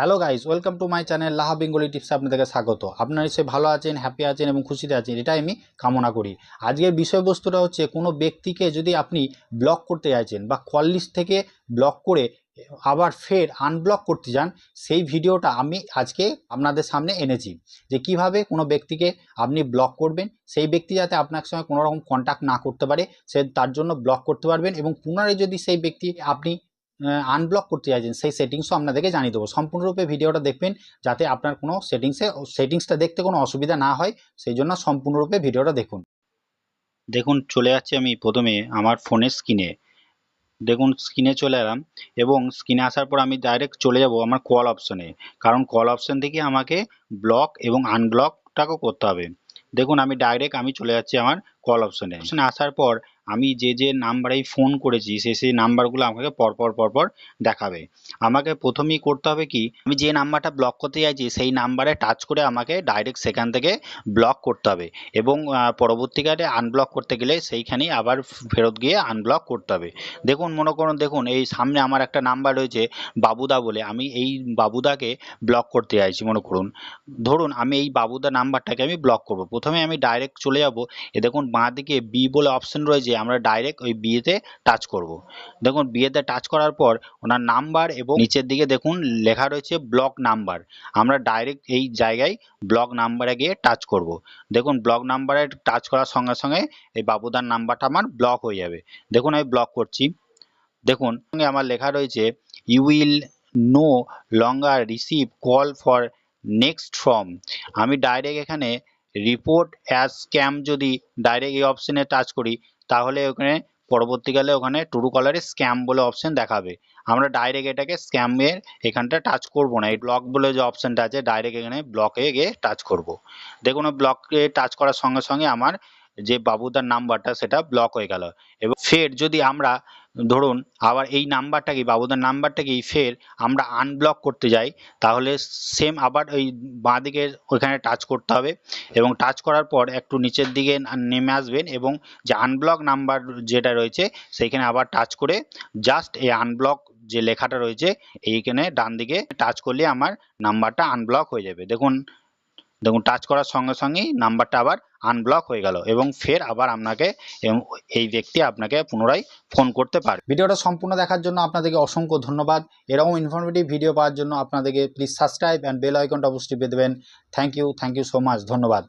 Hello guys, welcome to my channel Laha Bengali টিপসে আপনাদেরকে স্বাগত। আপনারা নিশ্চয়ই ভালো আছেন, হ্যাপি আছেন এবং খুশিতে আছেন, এটাই আমি কামনা করি। আজকের বিষয়বস্তুটা হচ্ছে, কোনো ব্যক্তিকে যদি আপনি ব্লক করতে চাইছেন বা কল লিস্ট থেকে ব্লক করে আবার ফের আনব্লক করতে চান, সেই ভিডিওটা আমি আজকে আপনাদের সামনে এনেছি। যে কিভাবে কোনো ব্যক্তিকে আপনি ব্লক করবেন, সেই ব্যক্তি যাতে আপনার সঙ্গে কোনো রকম কন্ট্যাক্ট না করতে পারে, সে তার জন্য ব্লক করতে পারবেন। এবং পুনরায় যদি সেই ব্যক্তি আপনি আনব্লক করতে চাইছেন, সেই সেটিংসও আপনাদেরকে জানিয়ে দেবো। সম্পূর্ণরূপে ভিডিওটা দেখবেন যাতে আপনার কোনো সেটিংসটা দেখতে কোনো অসুবিধা না হয়, সেই জন্য সম্পূর্ণরূপে ভিডিওটা দেখুন। দেখুন, চলে যাচ্ছি আমি প্রথমে আমার ফোনের স্ক্রিনে। দেখুন, স্ক্রিনে চলে এলাম এবং স্ক্রিনে আসার পর আমি ডাইরেক্ট চলে যাব আমার কল অপশনে, কারণ কল অপশন থেকে আমাকে ব্লক এবং আনব্লকটাকেও করতে হবে। দেখুন, আমি চলে যাচ্ছি আমার কল অপশনে আসার পর আমি যে নাম্বারেই ফোন করেছি সেই নাম্বারগুলো আমাকে পরপর দেখাবে। আমাকে প্রথমেই করতে হবে কি, আমি যে নাম্বারটা ব্লক করতে চাইছি সেই নাম্বারে টাচ করে আমাকে ডাইরেক্ট সেখান থেকে ব্লক করতে হবে এবং পরবর্তীকালে আনব্লক করতে গেলে সেইখানেই আবার ফেরত গিয়ে আনব্লক করতে হবে। দেখুন, মনে করুন, দেখুন এই সামনে আমার একটা নাম্বার রয়েছে বাবুদা বলে, আমি এই বাবুদাকে ব্লক করতে চাইছি। মনে করুন, ধরুন আমি এই বাবুদা নাম্বারটাকে আমি ব্লক করব। প্রথমে আমি ডাইরেক্ট চলে যাব, দেখুন বাঁ দিকে বি বলে অপশন রয়েছে, আমরা ডাইরেক্ট ওই বিয়েতে টাচ করব। দেখুন, বিয়েতে টাচ করার পর ওনার নাম্বার এবং নিচের দিকে দেখুন লেখা রয়েছে ব্লক নাম্বার, আমরা ডাইরেক্ট এই জায়গায় ব্লক নাম্বারে গিয়ে টাচ করব। দেখুন, ব্লক নাম্বারে টাচ করার সঙ্গে সঙ্গে এই বাবুদার নাম্বারটা আমার ব্লক হয়ে যাবে। দেখুন, আমি ব্লক করছি। দেখুন, আমার লেখা রয়েছে you will no longer receive call for next from. আমি ডাইরেক্ট এখানে রিপোর্ট অ্যাজ স্ক্যাম যদি ডাইরেক্ট এই অপশনে টাচ করি, তাহলে ওখানে পরবর্তীকালে ওখানে ট্রু কলারে স্ক্যাম বলে অপশন দেখাবে। আমরা ডাইরেক্ট এটাকে স্ক্যামের এখানটা টাচ করব না, এই ব্লক বলে যে অপশনটা আছে ডাইরেক্ট এখানে ব্লকে গিয়ে টাচ করব। দেখুন, ব্লকে টাচ করার সঙ্গে সঙ্গে আমার যে বাবুদার নাম্বারটা সেটা ব্লক হয়ে গেল। এবং ফের যদি আমরা ধরুন আবার এই নাম্বারটাকে, বাবুদার নাম্বারটাকেই ফের আমরা আনব্লক করতে যাই, তাহলে সেম আবার ওই বাঁ দিকে ওইখানে টাচ করতে হবে এবং টাচ করার পর একটু নিচের দিকে নেমে আসবেন এবং যে আনব্লক নাম্বার যেটা রয়েছে সেইখানে আবার টাচ করে জাস্ট এই আনব্লক যে লেখাটা রয়েছে এইখানে ডান দিকে টাচ করলে আমার নাম্বারটা আনব্লক হয়ে যাবে। দেখুন, টাচ করার সঙ্গে সঙ্গেই নাম্বারটা আবার আনব্লক হয়ে গেল এবং ফের আবার আপনাকে এবং এই ব্যক্তি আপনাকে পুনরায় ফোন করতে পারে। ভিডিওটা সম্পূর্ণ দেখার জন্য আপনাদেরকে অসংখ্য ধন্যবাদ। এরকম ইনফরমেটিভ ভিডিও পাওয়ার জন্য আপনাদেরকে প্লিজ সাবস্ক্রাইব অ্যান্ড বেল আইকনটা অবশ্যই টিপে দেবেন। থ্যাংক ইউ সো মাচ, ধন্যবাদ।